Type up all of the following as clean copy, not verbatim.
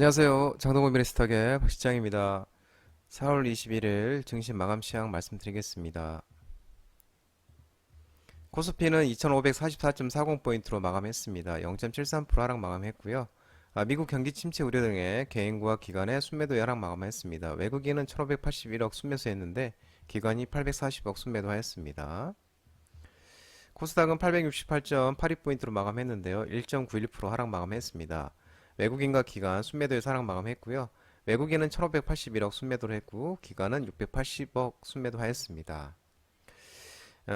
안녕하세요. 장동건 미래스탁의 박시장입니다. 4월 21일 증시 마감 시황 말씀드리겠습니다. 코스피는 2544.40포인트로 마감했습니다. 0.73% 하락 마감했고요. 미국 경기 침체 우려 등의 개인과 기관의 순매도 하락 마감했습니다. 외국인은 1581억 순매수했는데 기관이 840억 순매도하였습니다. 코스닥은 868.82포인트로 마감했는데요. 1.91% 하락 마감했습니다. 외국인과 기관 순매도에 하락 마감했고요. 외국인은 1581억 순매도를 했고 기관은 680억 순매도하였습니다.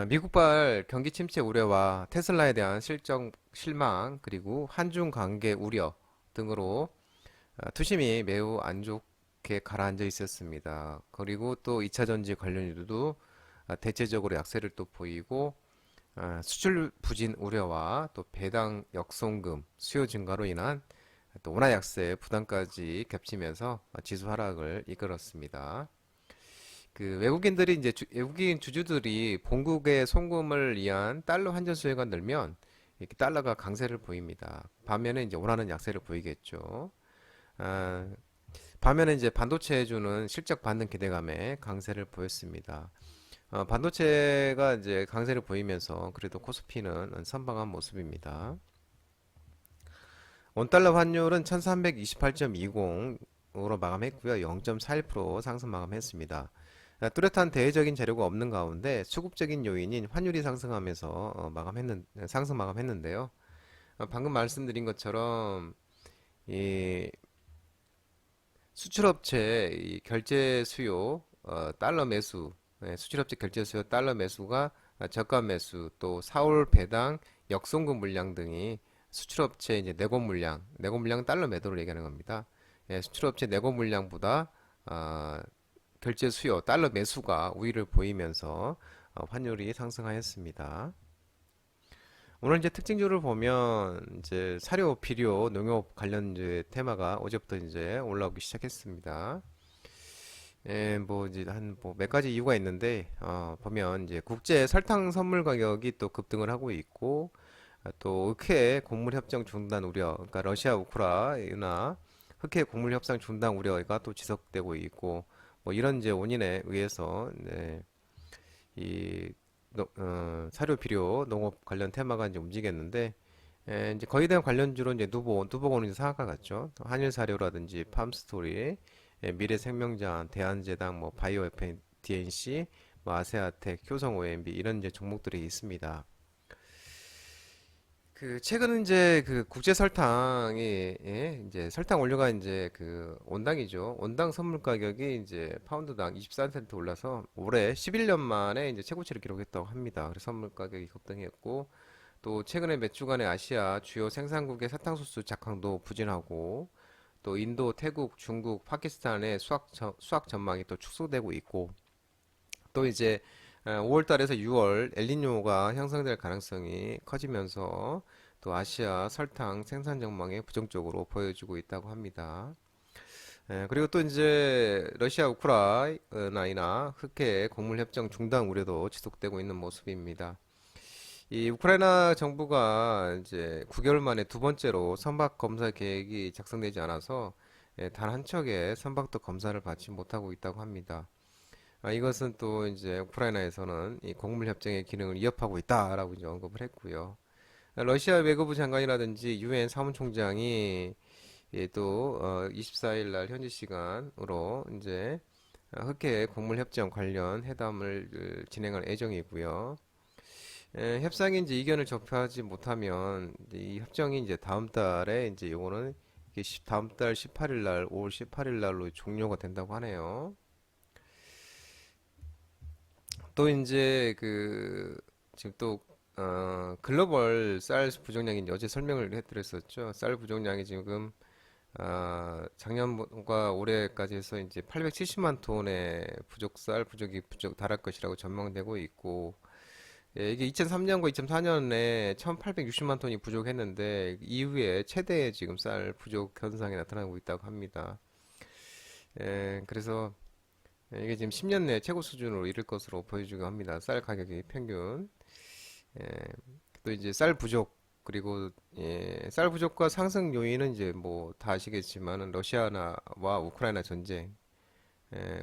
미국발 경기 침체 우려와 테슬라에 대한 실적 실망 그리고 한중 관계 우려 등으로 투심이 매우 안 좋게 가라앉아 있었습니다. 그리고 또 2차 전지 관련주도 대체적으로 약세를 또 보이고 수출 부진 우려와 또 배당 역송금 수요 증가로 인한 또 원화 약세 부담까지 겹치면서 지수 하락을 이끌었습니다. 그 외국인들이 이제 외국인 주주들이 본국의 송금을 위한 달러 환전 수요가 늘면 이렇게 달러가 강세를 보입니다. 반면에 이제 원화는 약세를 보이겠죠. 아, 반면에 이제 반도체주는 실적 반등 기대감에 강세를 보였습니다. 반도체가 이제 강세를 보이면서 그래도 코스피는 선방한 모습입니다. 원달러 환율은 1328.20으로 마감했고요. 0.41% 상승 마감했습니다. 뚜렷한 대외적인 재료가 없는 가운데 수급적인 요인인 환율이 상승하면서 상승 마감했는데요. 방금 말씀드린 것처럼 이 수출업체 이 결제 수요 달러 매수 수출업체 결제 수요 달러 매수가 저가 매수 또 4월 배당 역송금 물량 등이 수출업체 이제 내고 물량 달러 매도를 얘기하는 겁니다. 수출업체 내고 물량보다 결제 수요 달러 매수가 우위를 보이면서 환율이 상승하였습니다. 오늘 이제 특징주를 보면 이제 사료, 비료, 농협 관련주의 테마가 어제부터 이제 올라오기 시작했습니다. 뭐 이제 한 뭐 몇 가지 이유가 있는데 보면 이제 국제 설탕 선물 가격이 또 급등을 하고 있고 또 흑해 곡물 협정 중단 우려, 그러니까 러시아 우크라이나 흑해 곡물 협상 중단 우려가 또 지속되고 있고 뭐 이런 이제 원인에 의해서 네, 이 사료, 비료, 농업 관련 테마가 이제 움직였는데 이제 거기에 대한 관련주로 이제 누보고는 상한가 같죠. 한일 사료라든지 팜스토리, 미래생명장, 대한제당, 뭐 바이오 FDNC, 뭐 아세아텍, 효성 OMB 이런 이제 종목들이 있습니다. 그 최근 이제 그 국제 설탕이 이제 설탕 원료가 이제 그 온당이죠. 온당 선물 가격이 이제 파운드당 24센트 올라서 올해 11년 만에 이제 최고치를 기록했다고 합니다. 그래서 선물 가격이 급등했고 또 최근에 몇 주간의 아시아 주요 생산국의 사탕수수 작황도 부진하고 또 인도, 태국, 중국, 파키스탄의 수확 전망이 또 축소되고 있고 또 이제 5월 달에서 6월 엘니뇨가 형성될 가능성이 커지면서 또 아시아 설탕 생산 전망이 부정적으로 보여지고 있다고 합니다. 그리고 또 이제 러시아 우크라이나나 흑해 곡물 협정 중단 우려도 지속되고 있는 모습입니다. 이 우크라이나 정부가 이제 9개월 만에 두 번째로 선박 검사 계획이 작성되지 않아서 단 한 척의 선박도 검사를 받지 못하고 있다고 합니다. 이것은 또 이제 우크라이나에서는 이 곡물 협정의 기능을 위협하고 있다라고 이제 언급을 했고요. 러시아 외교부 장관이라든지 유엔 사무총장이 또 24일 날 현지 시간으로 이제 흑해 곡물 협정 관련 회담을 진행할 예정이고요. 협상이 이제 이견을 접하지 못하면 이 협정이 이제 다음 달에 이제 요거는 이게 다음 달 18일 날, 5월 18일 날로 종료가 된다고 하네요. 또 이제 그 지금 또 글로벌 쌀 부족량이 이제 어제 설명을 해드렸었죠. 쌀 부족량이 지금 작년과 올해까지 해서 이제 870만 톤의 쌀 부족이 달할 것이라고 전망되고 있고 이게 2003년과 2004년에 1860만 톤이 부족했는데 이후에 최대의 지금 쌀 부족 현상이 나타나고 있다고 합니다. 그래서 이게 지금 10년 내 최고 수준으로 이를 것으로 보여지고 합니다. 쌀 가격이 평균. 또 이제 쌀 부족 그리고 쌀 부족과 상승 요인은 이제 뭐 다 아시겠지만은 러시아와 우크라이나 전쟁,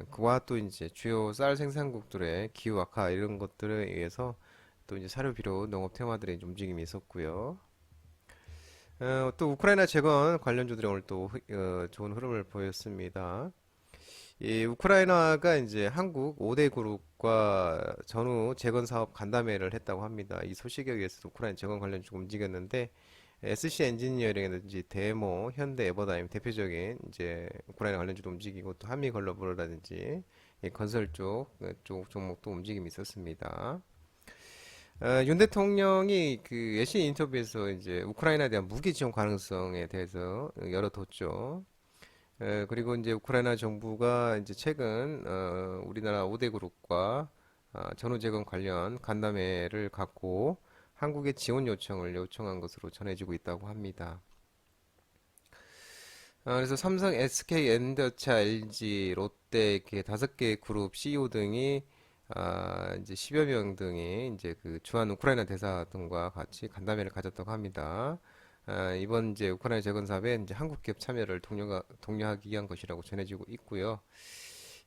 그와 또 이제 주요 쌀 생산국들의 기후 악화 이런 것들에 의해서 또 이제 사료 비료 농업 테마들의 움직임이 있었고요. 또 우크라이나 재건 관련주들이 오늘 또 좋은 흐름을 보였습니다. 이 우크라이나가 이제 한국 5대 그룹과 전후 재건 사업 간담회를 했다고 합니다. 이 소식에 의해서 우크라이나 재건 관련주가 움직였는데 SC 엔지니어링이라든지 데모, 현대, 에버다임 대표적인 이제 우크라이나 관련주도 움직이고 또 한미글로벌이라든지 이 건설 쪽 종목도 움직임이 있었습니다. 윤 대통령이 그 외신 인터뷰에서 이제 우크라이나에 대한 무기 지원 가능성에 대해서 열어뒀죠. 그리고 이제 우크라이나 정부가 이제 최근 우리나라 5대 그룹과 전후 재건 관련 간담회를 갖고 한국의 지원 요청을 요청한 것으로 전해지고 있다고 합니다. 그래서 삼성, SK, 엔더차, LG, 롯데 이렇게 5개 그룹 CEO 등이 이제 10여 명 등이 이제 그 주한 우크라이나 대사 등과 같이 간담회를 가졌다고 합니다. 이번 이제 우크라이나 재건 사업에 이제 한국 기업 참여를 독려하기 위한 것이라고 전해지고 있고요.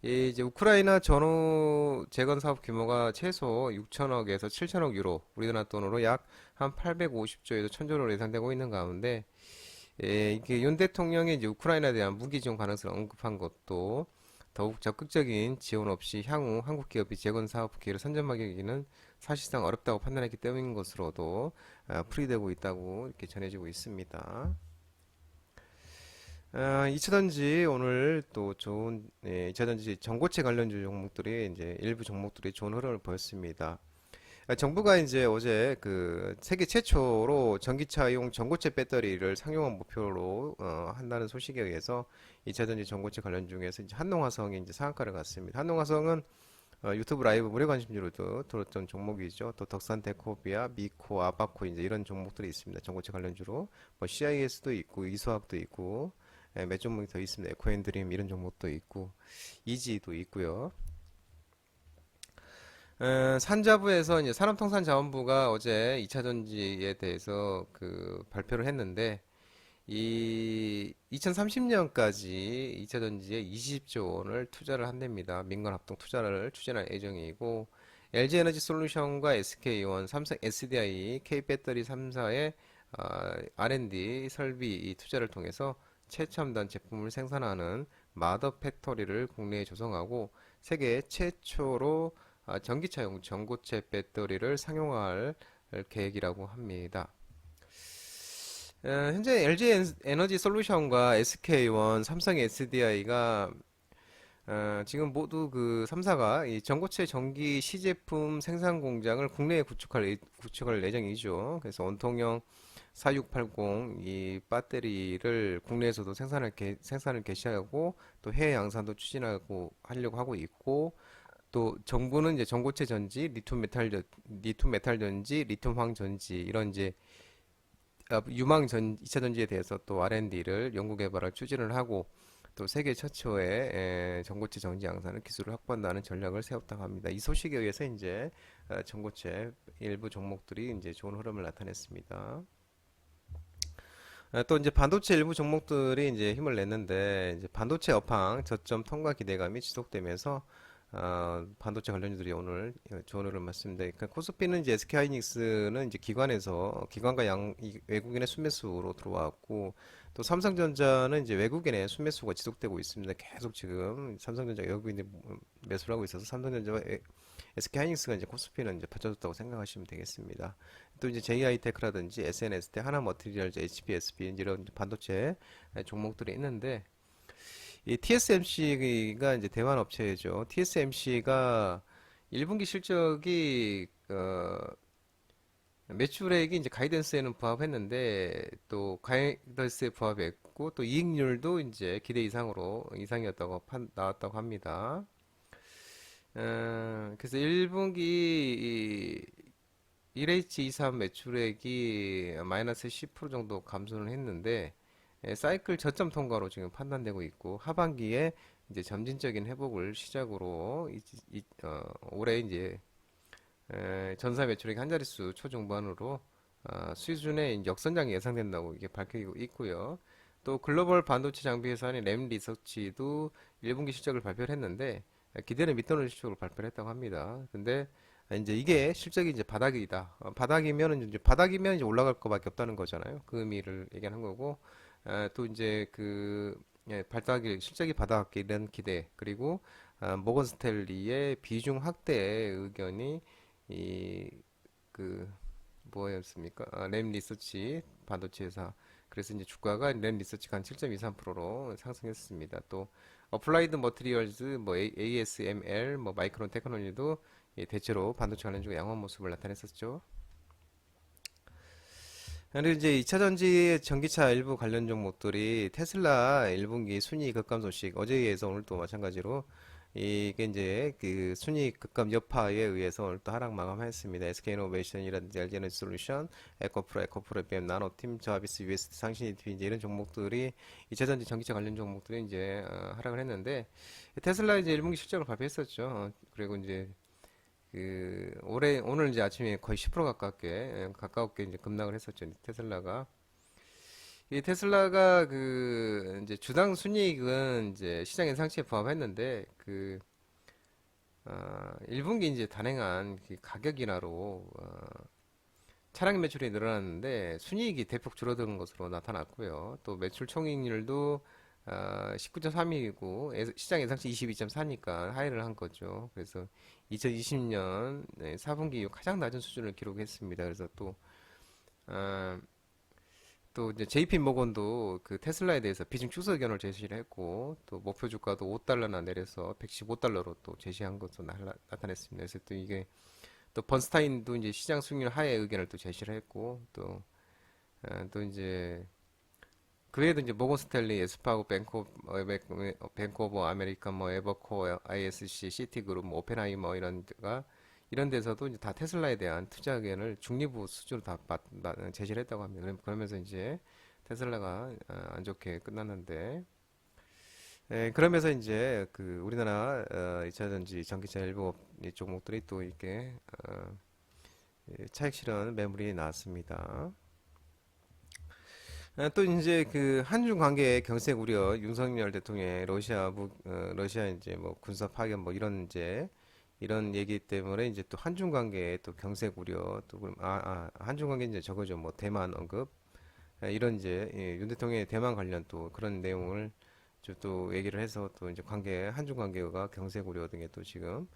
이 이제 우크라이나 전후 재건 사업 규모가 최소 6천억에서 7천억 유로, 우리나라 돈으로 약 한 850조에서 1000조로 예상되고 있는 가운데 이게 윤 대통령이 이제 우크라이나에 대한 무기 지원 가능성을 언급한 것도 더욱 적극적인 지원 없이 향후 한국 기업이 재건 사업 기회를 선점하기는 사실상 어렵다고 판단했기 때문인 것으로도 풀이되고 있다고 이렇게 전해지고 있습니다. 2차전지 오늘 또 좋은 2차전지 전고체 관련주 종목들이 이제 일부 종목들이 좋은 흐름을 보였습니다. 정부가 이제 어제 그 세계 최초로 전기차용 전고체 배터리를 상용화 목표로 한다는 소식에 의해서 2차전지 전고체 관련 중에서 이제 한농화성이 이제 상한가를 갔습니다. 한농화성은 유튜브 라이브 무료 관심주로도 들었던 종목이죠. 또 덕산테크노비아, 미코, 아바코 이제 이런 종목들이 있습니다. 전고체 관련주로 뭐 CIS도 있고 이수학도 있고 몇 종목이 더 있습니다. 에코앤드림 이런 종목도 있고 이지도 있고요. 산자부에서 이제 산업통상자원부가 어제 2차 전지에 대해서 그 발표를 했는데 이 2030년까지 2차 전지에 20조 원을 투자를 한답니다. 민간 합동 투자를 추진할 예정이고 LG 에너지 솔루션과 SK온, 삼성 SDI, K배터리 3사의 R&D 설비 이 투자를 통해서 최첨단 제품을 생산하는 마더 팩토리를 국내에 조성하고 세계 최초로 전기차용 전고체 배터리를 상용화할 계획이라고 합니다. 현재 LG 에너지 솔루션과 SK원, 삼성 SDI가 지금 모두 그 3사가 이 전고체 전기 시제품 생산 공장을 국내에 구축할 예정이죠. 그래서 원통형 4680 이 배터리를 국내에서도 생산을 개시하고 또 해외 양산도 추진하고 하려고 하고 있고 또 정부는 이제 전고체 전지, 리튬 메탈 전지, 리튬 황 전지 이런 이제 유망 2차 전지에 대해서 또 R&D를 연구 개발을 추진을 하고 또 세계 최초의 전고체 전지 양산을 기술을 확보한다는 전략을 세웠다고 합니다. 이 소식에 의해서 이제 전고체 일부 종목들이 이제 좋은 흐름을 나타냈습니다. 또 이제 반도체 일부 종목들이 이제 힘을 냈는데 이제 반도체 업황 저점 통과 기대감이 지속되면서 반도체 관련주들이 오늘 좋은 흐름 맞습니다. 그러니까 코스피는 이제 SK하이닉스는 이제 기관과 외국인의 순매수로 들어왔고 또 삼성전자는 이제 외국인의 순매수가 지속되고 있습니다. 계속 지금 삼성전자 외국인이 매수를 하고 있어서 삼성전자와 SK하이닉스가 이제 코스피는 이제 받쳐줬다고 생각하시면 되겠습니다. 또 이제 JI테크라든지 SNST, 하나머티리얼즈, HPSB 이런 반도체 종목들이 있는데 이 TSMC가 이제 대만 업체죠. TSMC가 1분기 실적이 매출액이 이제 가이던스에는 부합했는데 또 가이던스에 부합했고 또 이익률도 이제 기대 이상이었다고 나왔다고 합니다. 그래서 1분기 1H23 매출액이 마이너스 10% 정도 감소는 했는데 사이클 저점 통과로 지금 판단되고 있고 하반기에 이제 점진적인 회복을 시작으로 올해 이제 전사 매출액 한 자릿수 초중반으로 수준의 역선장이 예상된다고 이게 밝히고 있고요. 또 글로벌 반도체 장비 회사인 램 리서치도 1분기 실적을 발표를 했는데 기대를 밑도는 실적을 발표를 했다고 합니다. 근데 이제 이게 실적이 이제 바닥이다. 바닥이면 이제 올라갈 거밖에 없다는 거잖아요. 그 의미를 얘기하는 거고 또 이제 바닥이 실적이 바닥이라는 기대 그리고 모건 스탠리의 비중 확대 의견이 이그 뭐였습니까? 램 리서치 반도체 회사. 그래서 이제 주가가 램 리서치가 한 7.23%로 상승했습니다. 또 어플라이드 머티리얼즈, 뭐 ASML, 뭐 마이크론 테크놀로지도 대체로 반도체 관련주가 양호한 모습을 나타냈었죠. 그리고 이제 2차 전지 전기차 일부 관련 종목들이 테슬라 1분기 순이익 급감 소식 어제에 의해서 오늘 또 마찬가지로 이게 이제 그 순이익 급감 여파에 의해서 오늘 또 하락 마감했습니다. SK이노베이션이라든지 LG에너지 솔루션, 에코프로, BM 나노팀, 저하비스, UST, 상신이트 이제 이런 종목들이 2차 전지 전기차 관련 종목들이 이제 하락을 했는데 테슬라 이제 1분기 실적을 발표했었죠. 그리고 이제 오늘 이제 아침에 거의 10% 가깝게 이제 급락을 했었죠. 테슬라가. 이 테슬라가 이제 주당 순이익은 이제 시장 예상치에 부합했는데 1분기 이제 단행한 그 가격 인하로 차량 매출이 늘어났는데 순이익이 대폭 줄어드는 것으로 나타났고요. 또 매출 총이익률도 19.3이고 시장 예상치 22.4니까 하회를 한 거죠. 그래서 2020년 4분기 이후 가장 낮은 수준을 기록했습니다. 그래서 아, 또 이제 JP 모건도 그 테슬라에 대해서 비중 축소 의견을 제시를 했고 또 목표 주가도 5달러나 내려서 115달러로 또 제시한 것으로 나타냈습니다. 그래서 또 이게 또 번스타인도 이제 시장 수익률 하회 의견을 또 제시를 했고 또 이제 그 외에도 이제 모건 스탠리, 에스파고, 뱅크 오브 아메리카, 뭐 에버코어, ISC, 시티그룹, 뭐 오펜하이머 이런 데서도 이제 다 테슬라에 대한 투자 의견을 중립부 수준으로 다 제시를 했다고 합니다. 그러면서 이제 테슬라가 안 좋게 끝났는데, 그러면서 이제 그 우리나라 2차전지 전기차 일부 이 종목들이 또 이렇게 차익 실현 매물이 나왔습니다. 또 이제 그 한중 관계 경색 우려 윤석열 대통령의 러시아 이제 뭐 군사 파견 뭐 이런 이제 이런 얘기 때문에 이제 또 한중 관계에 또 경색 우려 또 그럼 한중 관계 이제 저거죠 뭐 대만 언급 이런 이제 윤 대통령의 대만 관련 또 그런 내용을 또 얘기를 해서 또 이제 한중 관계가 경색 우려 등에 또 지금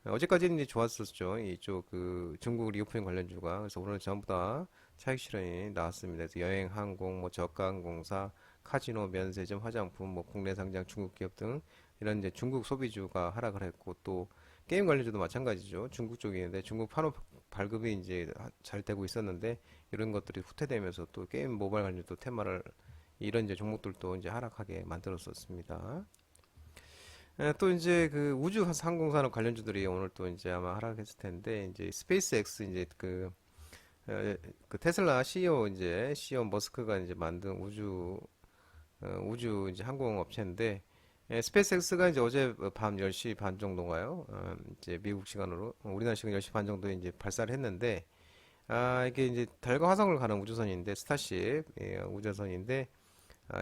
어제까지는 이제 좋았었죠. 이쪽 그 중국 리오프닝 관련주가. 그래서 오늘 전부 다 차익 실현이 나왔습니다. 그래서 여행, 항공, 뭐 저가 항공사, 카지노, 면세점, 화장품, 뭐 국내 상장 중국 기업 등 이런 이제 중국 소비주가 하락을 했고 또 게임 관련주도 마찬가지죠. 중국 쪽인데 중국 판호 발급이 이제 잘 되고 있었는데 이런 것들이 후퇴되면서 또 게임 모바일 관련주도 테마를 이런 이제 종목들도 이제 하락하게 만들었었습니다. 또 이제 그 우주 항공산업 관련주들이 오늘 또 이제 아마 하락했을 텐데 이제 스페이스 X 이제 그 테슬라 CEO 머스크가 이제 만든 우주 이제 항공 업체인데 스페이스 X가 이제 어제 밤 10시 반 정도인가요? 이제 미국 시간으로 우리나라 시간 10시 반 정도에 이제 발사를 했는데 이게 이제 달과 화성을 가는 우주선인데 스타쉽 우주선인데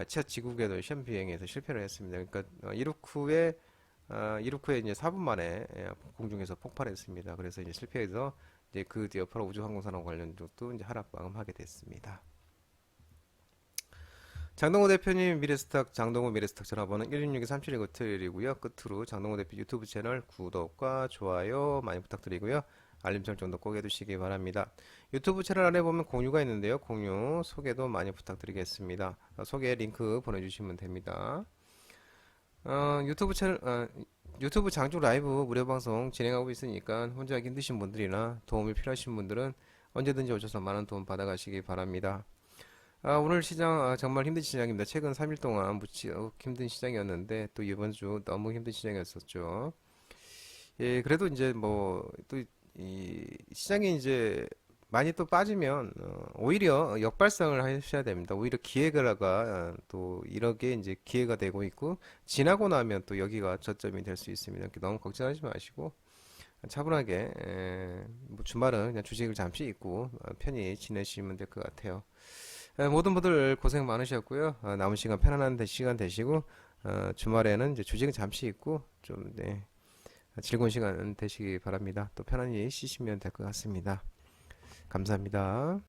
첫 지구 궤도 시험 비행에서 실패를 했습니다. 그러니까 이륙 후에 이제 4분 만에 공중에서 폭발했습니다. 그래서 이제 실패해서 이제 그 여파로 우주항공산업 관련 쪽도 이제 하락 마감하게 됐습니다. 장동호 대표님 장동호 미래스탁 전화번호 166-3719-7이고요. 끝으로 장동호 대표 유튜브 채널 구독과 좋아요 많이 부탁드리고요. 알림 설정도 꼭 해두시기 바랍니다. 유튜브 채널 안에 보면 공유가 있는데요. 공유 소개도 많이 부탁드리겠습니다. 소개 링크 보내주시면 됩니다. 유튜브 장주 라이브 무료 방송 진행하고 있으니까 혼자 하기 힘드신 분들이나 도움이 필요하신 분들은 언제든지 오셔서 많은 도움 받아가시기 바랍니다. 오늘 시장 정말 힘든 시장입니다. 최근 3일 동안 무척 힘든 시장이었는데 또 이번 주 너무 힘든 시장이었었죠. 예, 그래도 이제 뭐 또 이 시장이 이제 많이 또 빠지면 오히려 역발상을 하셔야 됩니다. 오히려 기회가 또 이렇게 이제 기회가 되고 있고 지나고 나면 또 여기가 저점이 될 수 있습니다. 이렇게 너무 걱정하지 마시고 차분하게 뭐 주말은 그냥 주식을 잠시 잊고 편히 지내시면 될 것 같아요. 모든 분들 고생 많으셨고요. 남은 시간 편안한 시간 되시고 주말에는 이제 주식은 잠시 잊고 좀 네, 즐거운 시간 되시기 바랍니다. 또 편안히 쉬시면 될 것 같습니다. 감사합니다.